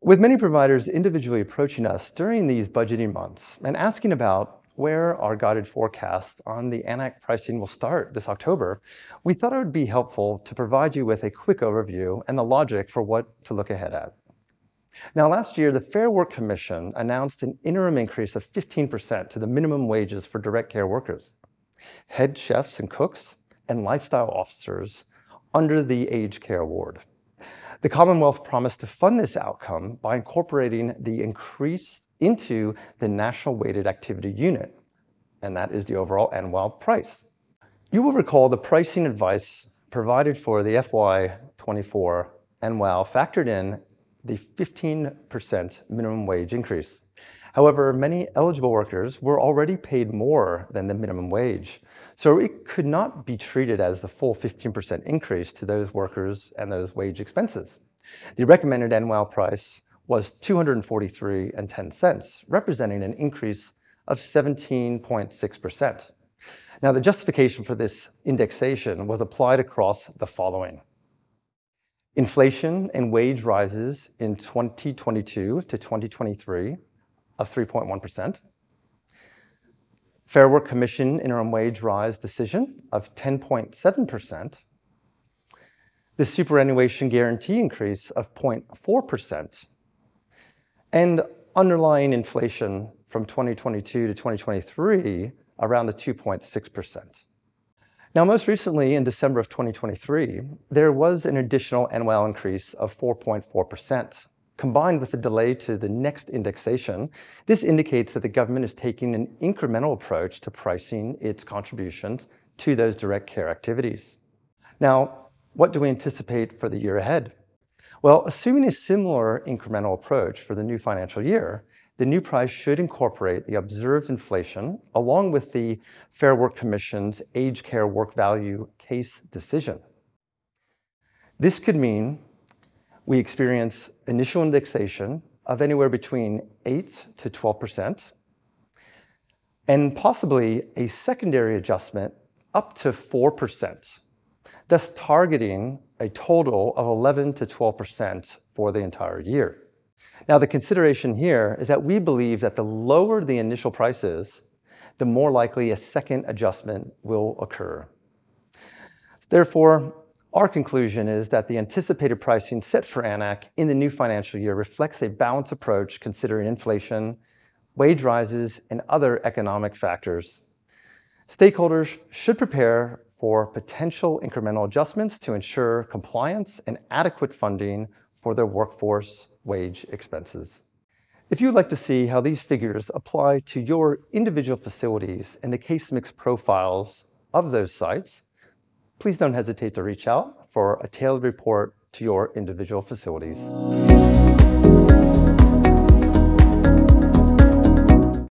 With many providers individually approaching us during these budgeting months and asking about where our guided forecast on the ANAC pricing will start this October, we thought it would be helpful to provide you with a quick overview and the logic for what to look ahead at. Now, last year, the Fair Work Commission announced an interim increase of 15% to the minimum wages for direct care workers, head chefs and cooks, and lifestyle officers under the Aged Care Award. The Commonwealth promised to fund this outcome by incorporating the increase into the National Weighted Activity Unit, and that is the overall NWAU price. You will recall the pricing advice provided for the FY24 NWAU factored in the 15% minimum wage increase. However, many eligible workers were already paid more than the minimum wage, so it could not be treated as the full 15% increase to those workers and those wage expenses. The recommended NWAU price was $243.10, representing an increase of 17.6%. Now, the justification for this indexation was applied across the following: inflation and wage rises in 2022 to 2023 of 3.1%, Fair Work Commission interim wage rise decision of 10.7%, the superannuation guarantee increase of 0.4%, and underlying inflation from 2022 to 2023 around the 2.6%. Now, most recently, in December of 2023, there was an additional NWAU increase of 4.4%. Combined with the delay to the next indexation, this indicates that the government is taking an incremental approach to pricing its contributions to those direct care activities. Now, what do we anticipate for the year ahead? Well, assuming a similar incremental approach for the new financial year, the new price should incorporate the observed inflation along with the Fair Work Commission's Aged Care Work Value case decision. This could mean we experience initial indexation of anywhere between 8 to 12%, and possibly a secondary adjustment up to 4%, thus targeting a total of 11 to 12% for the entire year. Now, the consideration here is that we believe that the lower the initial price is, the more likely a second adjustment will occur. Therefore, our conclusion is that the anticipated pricing set for ANAC in the new financial year reflects a balanced approach considering inflation, wage rises, and other economic factors. Stakeholders should prepare for potential incremental adjustments to ensure compliance and adequate funding for their workforce wage expenses. If you'd like to see how these figures apply to your individual facilities and the case mix profiles of those sites, please don't hesitate to reach out for a tailored report to your individual facilities.